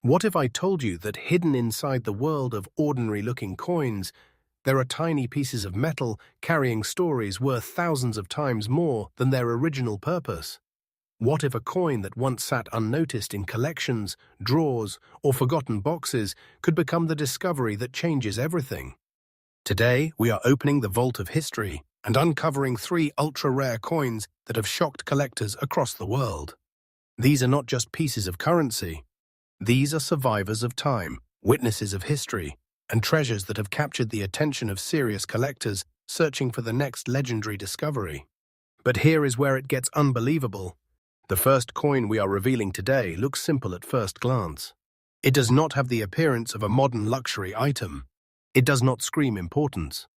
What if I told you that hidden inside the world of ordinary-looking coins, there are tiny pieces of metal carrying stories worth thousands of times more than their original purpose? What if a coin that once sat unnoticed in collections, drawers, or forgotten boxes could become the discovery that changes everything? Today, we are opening the vault of history and uncovering 3 ultra-rare coins that have shocked collectors across the world. These are not just pieces of currency. These are survivors of time, witnesses of history, and treasures that have captured the attention of serious collectors searching for the next legendary discovery. But here is where it gets unbelievable. The first coin we are revealing today looks simple at first glance. It does not have the appearance of a modern luxury item. It does not scream importance.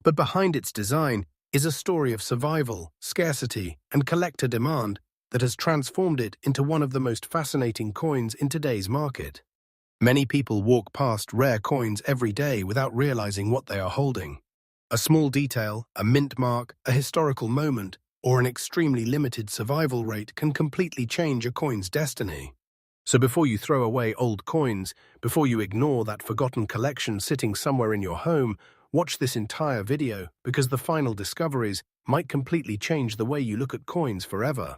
But behind its design is a story of survival, scarcity, and collector demand that has transformed it into one of the most fascinating coins in today's market. Many people walk past rare coins every day without realizing what they are holding. A small detail, a mint mark, a historical moment, or an extremely limited survival rate can completely change a coin's destiny. So before you throw away old coins, before you ignore that forgotten collection sitting somewhere in your home, watch this entire video because the final discoveries might completely change the way you look at coins forever.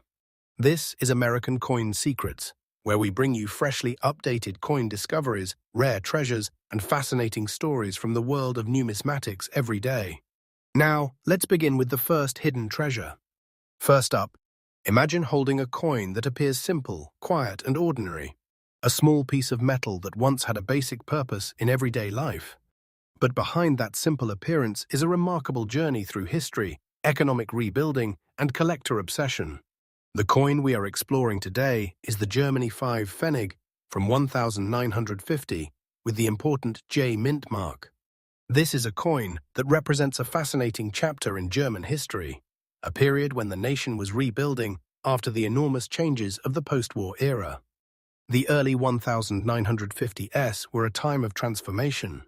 This is American Coin Secrets, where we bring you freshly updated coin discoveries, rare treasures, and fascinating stories from the world of numismatics every day. Now, let's begin with the first hidden treasure. First up, imagine holding a coin that appears simple, quiet, and ordinary. A small piece of metal that once had a basic purpose in everyday life. But behind that simple appearance is a remarkable journey through history, economic rebuilding, and collector obsession. The coin we are exploring today is the Germany 5 Pfennig from 1950 with the important J mint mark. This is a coin that represents a fascinating chapter in German history, a period when the nation was rebuilding after the enormous changes of the post-war era. The early 1950s were a time of transformation.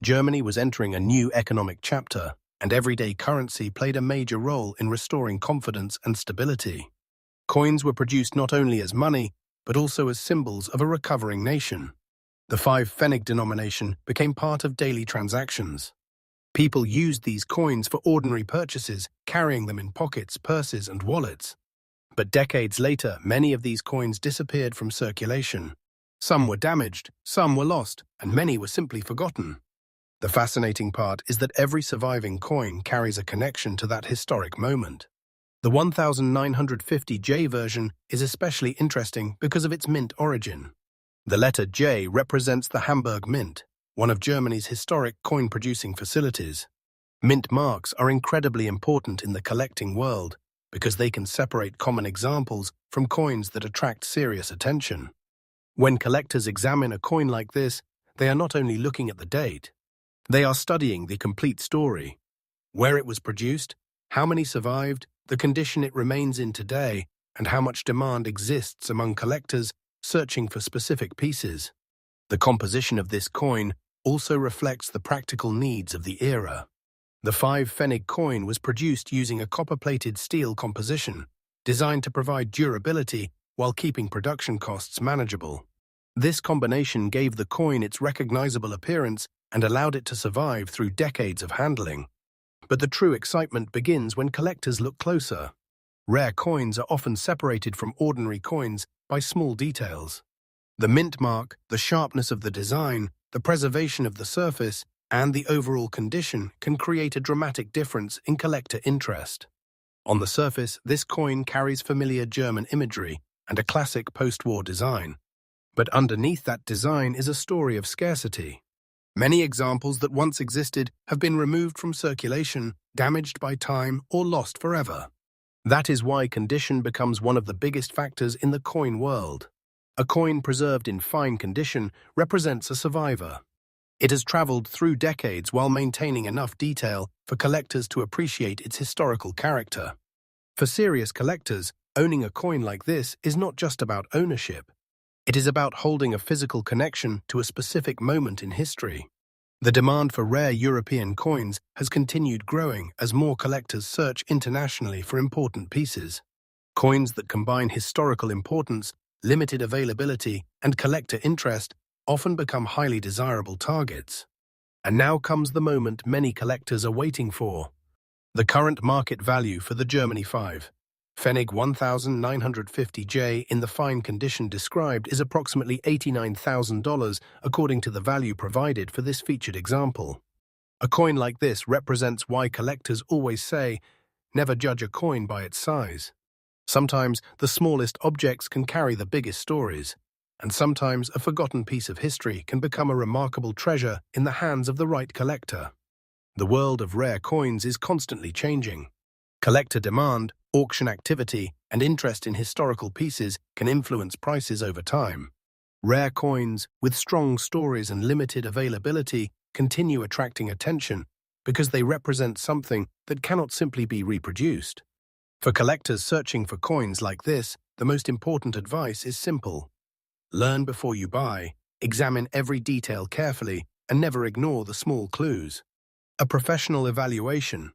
Germany was entering a new economic chapter, and everyday currency played a major role in restoring confidence and stability. Coins were produced not only as money, but also as symbols of a recovering nation. The 5 Pfennig denomination became part of daily transactions. People used these coins for ordinary purchases, carrying them in pockets, purses, and wallets. But decades later, many of these coins disappeared from circulation. Some were damaged, some were lost, and many were simply forgotten. The fascinating part is that every surviving coin carries a connection to that historic moment. The 1950J version is especially interesting because of its mint origin. The letter J represents the Hamburg Mint, one of Germany's historic coin-producing facilities. Mint marks are incredibly important in the collecting world because they can separate common examples from coins that attract serious attention. When collectors examine a coin like this, they are not only looking at the date, they are studying the complete story. Where it was produced, how many survived, the condition it remains in today, and how much demand exists among collectors searching for specific pieces. The composition of this coin also reflects the practical needs of the era. The 5 Pfennig coin was produced using a copper-plated steel composition, designed to provide durability while keeping production costs manageable. This combination gave the coin its recognizable appearance and allowed it to survive through decades of handling. But the true excitement begins when collectors look closer. Rare coins are often separated from ordinary coins by small details. The mint mark, the sharpness of the design, the preservation of the surface, and the overall condition can create a dramatic difference in collector interest. On the surface, this coin carries familiar German imagery and a classic post-war design. But underneath that design is a story of scarcity. Many examples that once existed have been removed from circulation, damaged by time, or lost forever. That is why condition becomes one of the biggest factors in the coin world. A coin preserved in fine condition represents a survivor. It has traveled through decades while maintaining enough detail for collectors to appreciate its historical character. For serious collectors, owning a coin like this is not just about ownership. It is about holding a physical connection to a specific moment in history. The demand for rare European coins has continued growing as more collectors search internationally for important pieces. Coins that combine historical importance, limited availability, and collector interest often become highly desirable targets. And now comes the moment many collectors are waiting for. The current market value for the Germany 5 Pfennig 1950J in the fine condition described is approximately $89,000 according to the value provided for this featured example. A coin like this represents why collectors always say, never judge a coin by its size. Sometimes the smallest objects can carry the biggest stories, and sometimes a forgotten piece of history can become a remarkable treasure in the hands of the right collector. The world of rare coins is constantly changing. Collector demand, auction activity, and interest in historical pieces can influence prices over time. Rare coins, with strong stories and limited availability, continue attracting attention because they represent something that cannot simply be reproduced. For collectors searching for coins like this, the most important advice is simple. Learn before you buy, examine every detail carefully, and never ignore the small clues. A professional evaluation,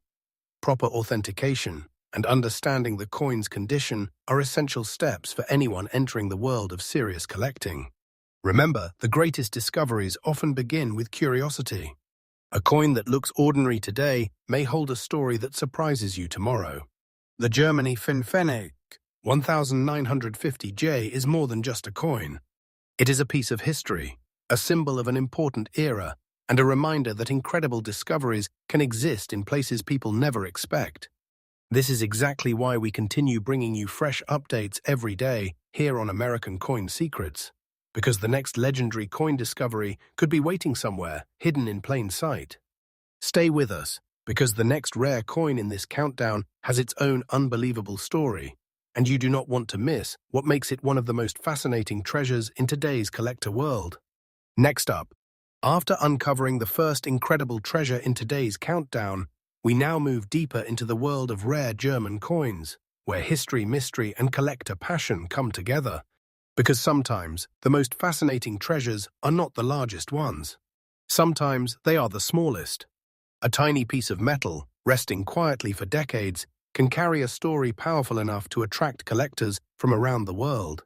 proper authentication, and understanding the coin's condition are essential steps for anyone entering the world of serious collecting. Remember, the greatest discoveries often begin with curiosity. A coin that looks ordinary today may hold a story that surprises you tomorrow. The Germany Pfennig 1950J is more than just a coin. It is a piece of history, a symbol of an important era, and a reminder that incredible discoveries can exist in places people never expect. This is exactly why we continue bringing you fresh updates every day here on American Coin Secrets, because the next legendary coin discovery could be waiting somewhere, hidden in plain sight. Stay with us, because the next rare coin in this countdown has its own unbelievable story, and you do not want to miss what makes it one of the most fascinating treasures in today's collector world. Next up, after uncovering the first incredible treasure in today's countdown, we now move deeper into the world of rare German coins, where history, mystery, and collector passion come together. Because sometimes the most fascinating treasures are not the largest ones. Sometimes they are the smallest. A tiny piece of metal, resting quietly for decades, can carry a story powerful enough to attract collectors from around the world.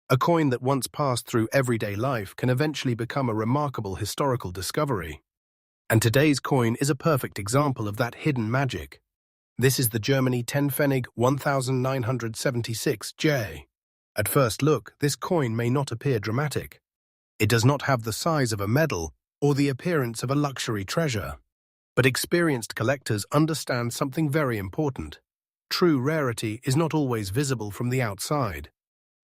A coin that once passed through everyday life can eventually become a remarkable historical discovery. And today's coin is a perfect example of that hidden magic. This is the Germany 10 Pfennig 1976J. At first look, this coin may not appear dramatic. It does not have the size of a medal or the appearance of a luxury treasure. But experienced collectors understand something very important. True rarity is not always visible from the outside.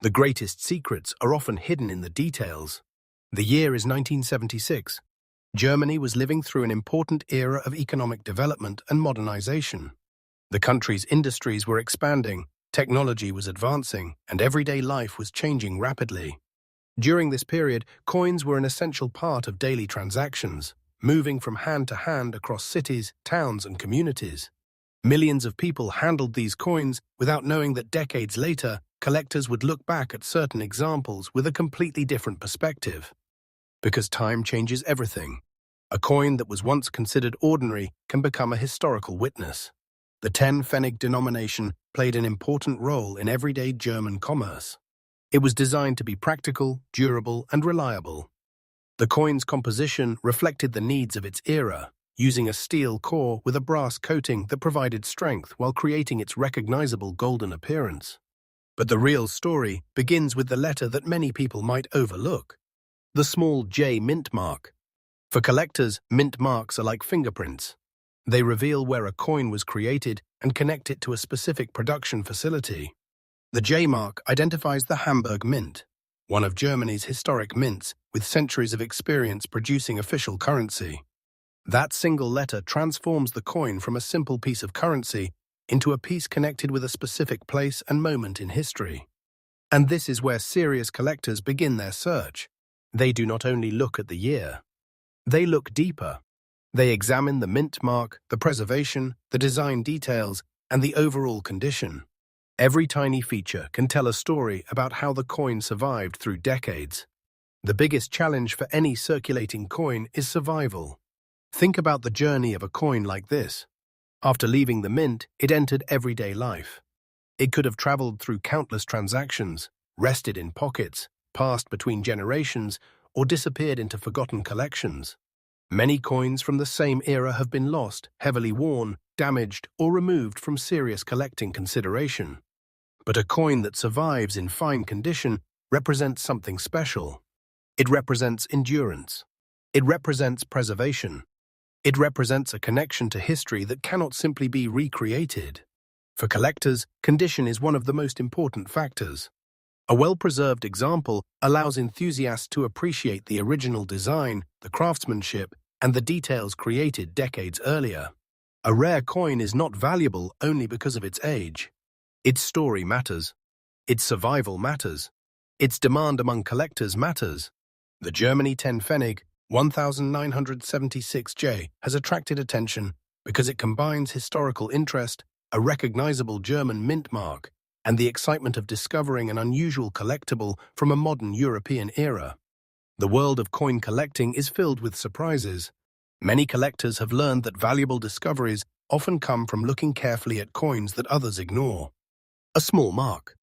The greatest secrets are often hidden in the details. The year is 1976. Germany was living through an important era of economic development and modernization. The country's industries were expanding, technology was advancing, and everyday life was changing rapidly. During this period, coins were an essential part of daily transactions, moving from hand to hand across cities, towns, and communities. Millions of people handled these coins without knowing that decades later, collectors would look back at certain examples with a completely different perspective. Because time changes everything. A coin that was once considered ordinary can become a historical witness. The 10 Pfennig denomination played an important role in everyday German commerce. It was designed to be practical, durable, and reliable. The coin's composition reflected the needs of its era, using a steel core with a brass coating that provided strength while creating its recognizable golden appearance. But the real story begins with the letter that many people might overlook, the small J mint mark. For collectors, mint marks are like fingerprints. They reveal where a coin was created and connect it to a specific production facility. The J mark identifies the Hamburg Mint, one of Germany's historic mints with centuries of experience producing official currency. That single letter transforms the coin from a simple piece of currency into a piece connected with a specific place and moment in history. And this is where serious collectors begin their search. They do not only look at the year. They look deeper. They examine the mint mark, the preservation, the design details, and the overall condition. Every tiny feature can tell a story about how the coin survived through decades. The biggest challenge for any circulating coin is survival. Think about the journey of a coin like this. After leaving the mint, it entered everyday life. It could have traveled through countless transactions, rested in pockets, passed between generations, or disappeared into forgotten collections. Many coins from the same era have been lost, heavily worn, damaged, or removed from serious collecting consideration. But a coin that survives in fine condition represents something special. It represents endurance. It represents preservation. It represents a connection to history that cannot simply be recreated. For collectors, condition is one of the most important factors. A well-preserved example allows enthusiasts to appreciate the original design, the craftsmanship, and the details created decades earlier. A rare coin is not valuable only because of its age. Its story matters. Its survival matters. Its demand among collectors matters. The Germany 10 Pfennig 1976J has attracted attention because it combines historical interest, a recognizable German mint mark, and the excitement of discovering an unusual collectible from a modern European era. The world of coin collecting is filled with surprises. Many collectors have learned that valuable discoveries often come from looking carefully at coins that others ignore. A small mark,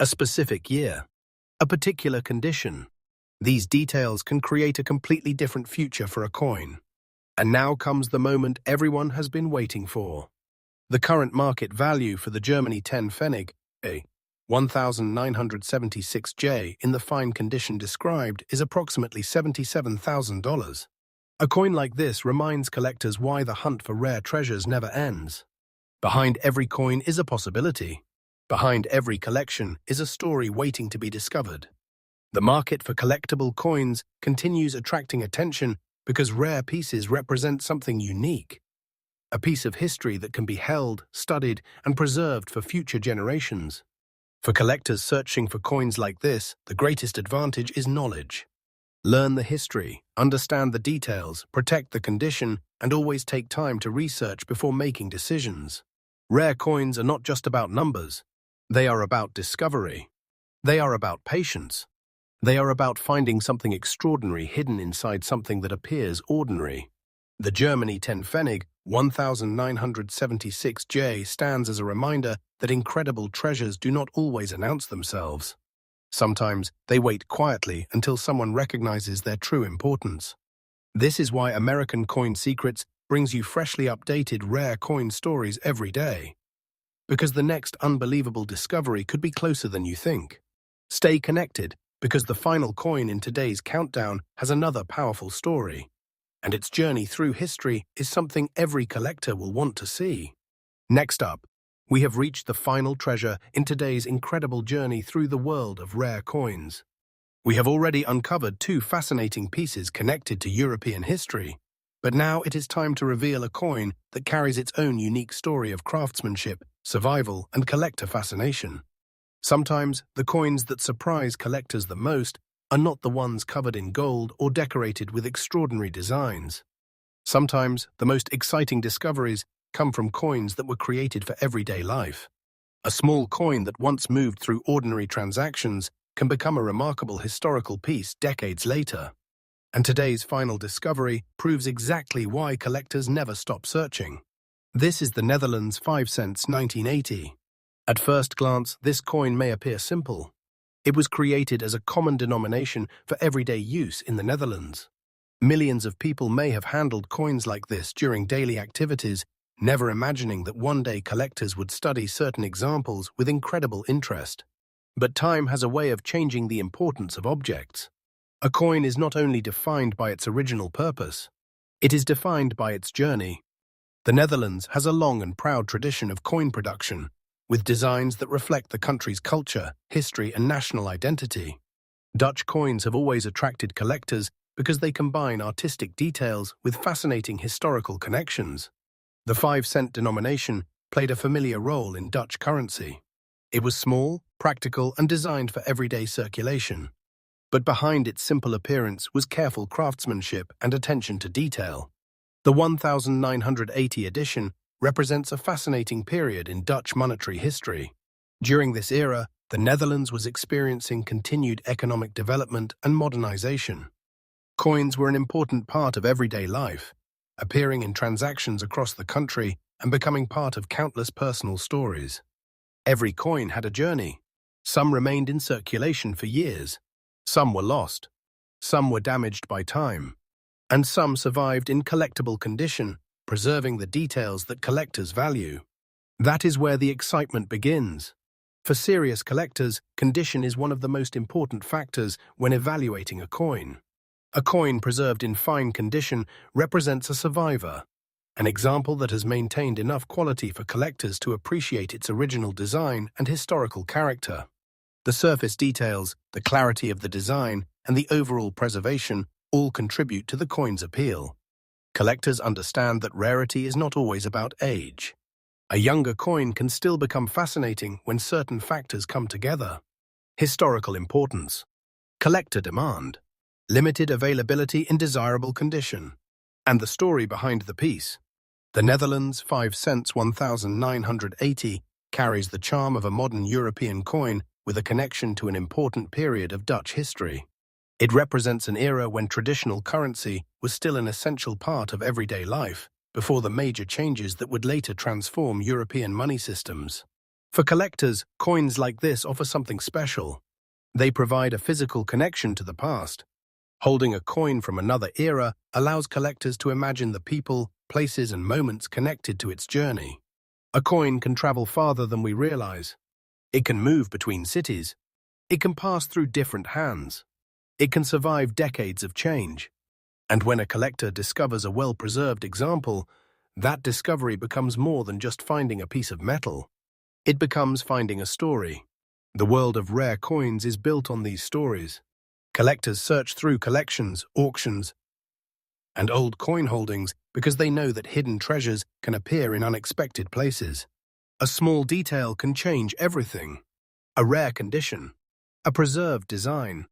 a specific year, a particular condition. These details can create a completely different future for a coin. And now comes the moment everyone has been waiting for. The current market value for the Germany 10 Pfennig, a 1976J in the fine condition described, is approximately $77,000. A coin like this reminds collectors why the hunt for rare treasures never ends. Behind every coin is a possibility. Behind every collection is a story waiting to be discovered. The market for collectible coins continues attracting attention because rare pieces represent something unique. A piece of history that can be held, studied, and preserved for future generations. For collectors searching for coins like this, the greatest advantage is knowledge. Learn the history, understand the details, protect the condition, and always take time to research before making decisions. Rare coins are not just about numbers. They are about discovery. They are about patience. They are about finding something extraordinary hidden inside something that appears ordinary. The Germany 10 Pfennig 1976J stands as a reminder that incredible treasures do not always announce themselves. Sometimes they wait quietly until someone recognizes their true importance. This is why American Coin Secrets brings you freshly updated rare coin stories every day. Because the next unbelievable discovery could be closer than you think. Stay connected, because the final coin in today's countdown has another powerful story. And its journey through history is something every collector will want to see. Next up, we have reached the final treasure in today's incredible journey through the world of rare coins. We have already uncovered two fascinating pieces connected to European history, but now it is time to reveal a coin that carries its own unique story of craftsmanship, survival, and collector fascination. Sometimes, the coins that surprise collectors the most are not the ones covered in gold or decorated with extraordinary designs. Sometimes, the most exciting discoveries come from coins that were created for everyday life. A small coin that once moved through ordinary transactions can become a remarkable historical piece decades later. And today's final discovery proves exactly why collectors never stop searching. This is the Netherlands 5 cents 1980. At first glance, this coin may appear simple. It was created as a common denomination for everyday use in the Netherlands. Millions of people may have handled coins like this during daily activities, never imagining that one day collectors would study certain examples with incredible interest. But time has a way of changing the importance of objects. A coin is not only defined by its original purpose, it is defined by its journey. The Netherlands has a long and proud tradition of coin production, with designs that reflect the country's culture, history, and national identity. Dutch coins have always attracted collectors because they combine artistic details with fascinating historical connections. The 5-cent denomination played a familiar role in Dutch currency. It was small, practical, and designed for everyday circulation. But behind its simple appearance was careful craftsmanship and attention to detail. The 1980 edition represents a fascinating period in Dutch monetary history. During this era, the Netherlands was experiencing continued economic development and modernization. Coins were an important part of everyday life, appearing in transactions across the country and becoming part of countless personal stories. Every coin had a journey. Some remained in circulation for years. Some were lost. Some were damaged by time, and some survived in collectible condition, preserving the details that collectors value. That is where the excitement begins. For serious collectors, condition is one of the most important factors when evaluating a coin. A coin preserved in fine condition represents a survivor, an example that has maintained enough quality for collectors to appreciate its original design and historical character. The surface details, the clarity of the design, and the overall preservation all contribute to the coin's appeal. Collectors understand that rarity is not always about age. A younger coin can still become fascinating when certain factors come together. Historical importance, collector demand, limited availability in desirable condition, and the story behind the piece. The Netherlands 5 cents 1980 carries the charm of a modern European coin with a connection to an important period of Dutch history. It represents an era when traditional currency was still an essential part of everyday life, before the major changes that would later transform European money systems. For collectors, coins like this offer something special. They provide a physical connection to the past. Holding a coin from another era allows collectors to imagine the people, places, and moments connected to its journey. A coin can travel farther than we realize. It can move between cities. It can pass through different hands. It can survive decades of change. And when a collector discovers a well-preserved example, that discovery becomes more than just finding a piece of metal. It becomes finding a story. The world of rare coins is built on these stories. Collectors search through collections, auctions, and old coin holdings because they know that hidden treasures can appear in unexpected places. A small detail can change everything. A rare condition, a preserved design,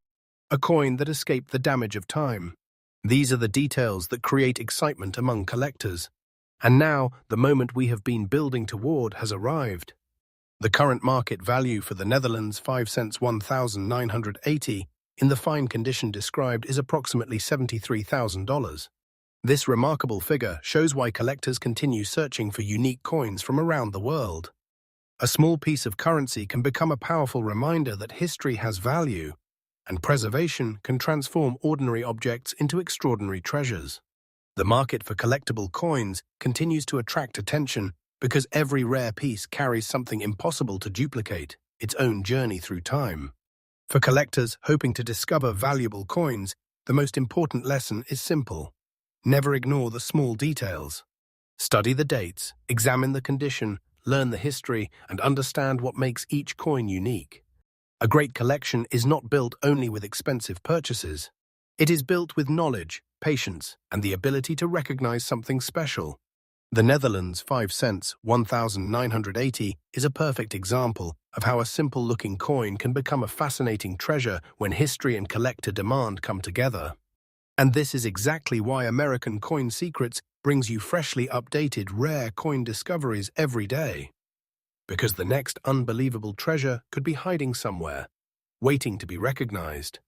a coin that escaped the damage of time. These are the details that create excitement among collectors. And now, the moment we have been building toward has arrived. The current market value for the Netherlands 5 cents 1980 in the fine condition described is approximately $73,000. This remarkable figure shows why collectors continue searching for unique coins from around the world. A small piece of currency can become a powerful reminder that history has value, and preservation can transform ordinary objects into extraordinary treasures. The market for collectible coins continues to attract attention because every rare piece carries something impossible to duplicate, its own journey through time. For collectors hoping to discover valuable coins, the most important lesson is simple. Never ignore the small details. Study the dates, examine the condition, learn the history, and understand what makes each coin unique. A great collection is not built only with expensive purchases. It is built with knowledge, patience, and the ability to recognize something special. The Netherlands 5 cents 1980 is a perfect example of how a simple-looking coin can become a fascinating treasure when history and collector demand come together. And this is exactly why American Coin Secrets brings you freshly updated rare coin discoveries every day. Because the next unbelievable treasure could be hiding somewhere, waiting to be recognized.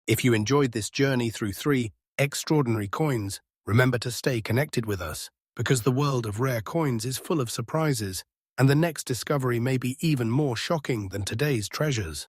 If you enjoyed this journey through 3 extraordinary coins, remember to stay connected with us, because the world of rare coins is full of surprises, and the next discovery may be even more shocking than today's treasures.